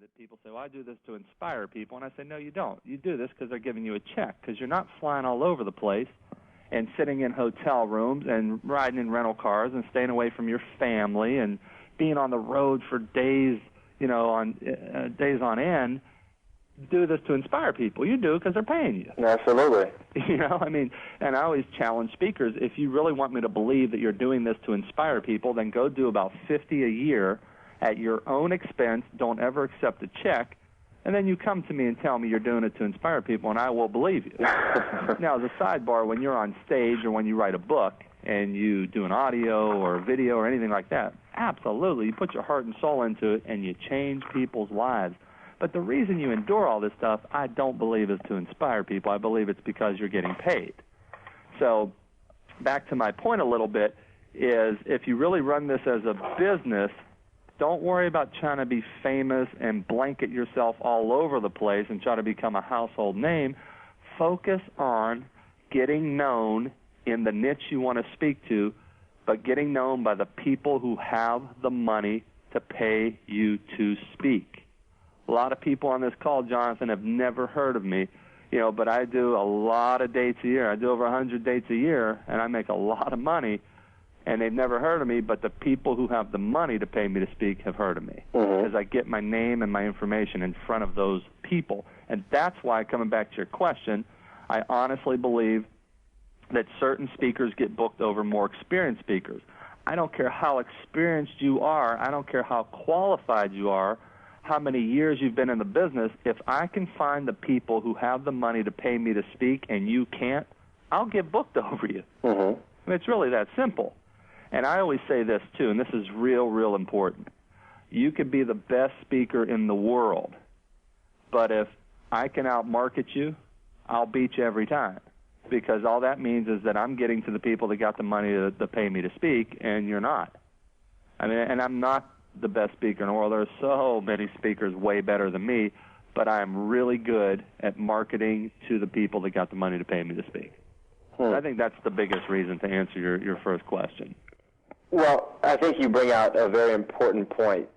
that people say, well, I do this to inspire people. And I say, no, you don't. You do this because they're giving you a check, because you're not flying all over the place and sitting in hotel rooms and riding in rental cars and staying away from your family and being on the road for days, days on end. Do this to inspire people. You do it because they're paying you. Absolutely. And I always challenge speakers, if you really want me to believe that you're doing this to inspire people, then go do about 50 a year at your own expense. Don't ever accept a check. And then you come to me and tell me you're doing it to inspire people, and I will believe you. Now, as a sidebar, when you're on stage or when you write a book and you do an audio or a video or anything like that, absolutely, you put your heart and soul into it and you change people's lives. But the reason you endure all this stuff, I don't believe is to inspire people. I believe it's because you're getting paid. So back to my point a little bit is, if you really run this as a business, don't worry about trying to be famous and blanket yourself all over the place and try to become a household name. Focus on getting known in the niche you want to speak to, but getting known by the people who have the money to pay you to speak. A lot of people on this call, Jonathan, have never heard of me, but I do a lot of dates a year. I do over 100 dates a year, and I make a lot of money, and they've never heard of me, but the people who have the money to pay me to speak have heard of me, because I get my name and my information in front of those people. And that's why, coming back to your question, I honestly believe that certain speakers get booked over more experienced speakers. I don't care how experienced you are. I don't care how qualified you are, how many years you've been in the business. If I can find the people who have the money to pay me to speak and you can't, I'll get booked over you. It's really that simple. And I always say this, too, and this is real, real important. You could be the best speaker in the world, but if I can outmarket you, I'll beat you every time, because all that means is that I'm getting to the people that got the money to pay me to speak, and you're not. And I'm not the best speaker in the world. There are so many speakers way better than me, but I'm really good at marketing to the people that got the money to pay me to speak. I think that's the biggest reason to answer your first question. Well, I think you bring out a very important point.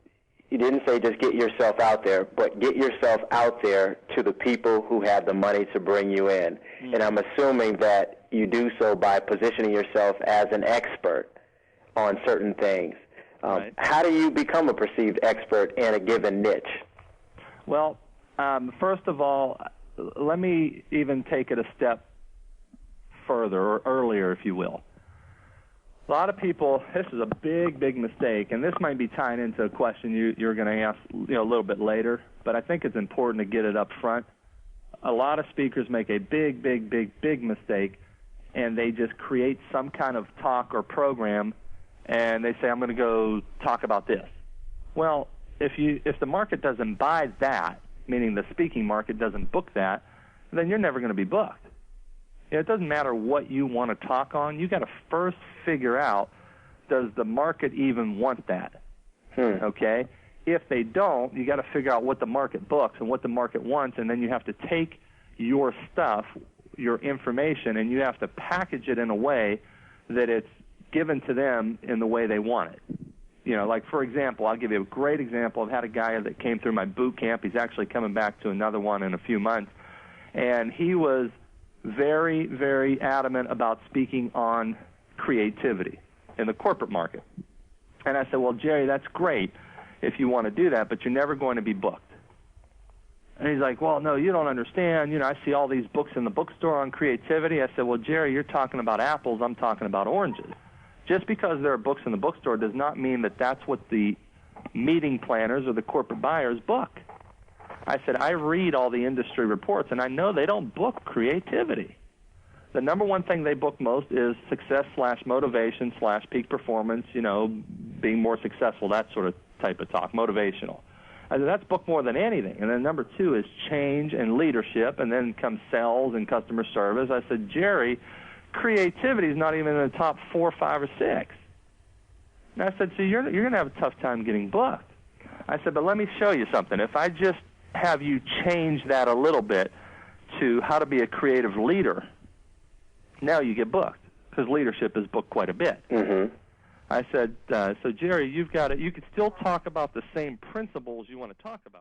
You didn't say just get yourself out there, but get yourself out there to the people who have the money to bring you in. And I'm assuming that you do so by positioning yourself as an expert on certain things. Right. How do you become a perceived expert in a given niche? Well, first of all, let me even take it a step further, or earlier, if you will. A lot of people, this is a big, big mistake, and this might be tying into a question you're going to ask a little bit later, but I think it's important to get it up front. A lot of speakers make a big, big, big, big mistake, and they just create some kind of talk or program, and they say, I'm going to go talk about this. Well, if the market doesn't buy that, meaning the speaking market doesn't book that, then you're never going to be booked. It doesn't matter what you want to talk on. You got to first figure out, does the market even want that? Okay? If they don't, you got to figure out what the market books and what the market wants, and then you have to take your stuff, your information, and you have to package it in a way that it's given to them in the way they want it. Like, for example, I'll give you a great example. I've had a guy that came through my boot camp. He's actually coming back to another one in a few months, and he was very, very adamant about speaking on creativity in the corporate market. And I said, well, Jerry, that's great if you want to do that, but you're never going to be booked. And he's like, well, no, you don't understand. I see all these books in the bookstore on creativity. I said, well, Jerry, you're talking about apples. I'm talking about oranges. Just because there are books in the bookstore does not mean that that's what the meeting planners or the corporate buyers book. I said, I read all the industry reports, and I know they don't book creativity. The number one thing they book most is success/motivation/ peak performance, being more successful, that sort of type of talk, motivational. I said, that's booked more than anything. And then number two is change and leadership, and then comes sales and customer service. I said, Jerry, creativity is not even in the top 4, 5, or 6. And I said, so you're going to have a tough time getting booked. I said, but let me show you something. If I just have you change that a little bit to how to be a creative leader, now you get booked, because leadership is booked quite a bit. I said, so Jerry, you could still talk about the same principles you want to talk about.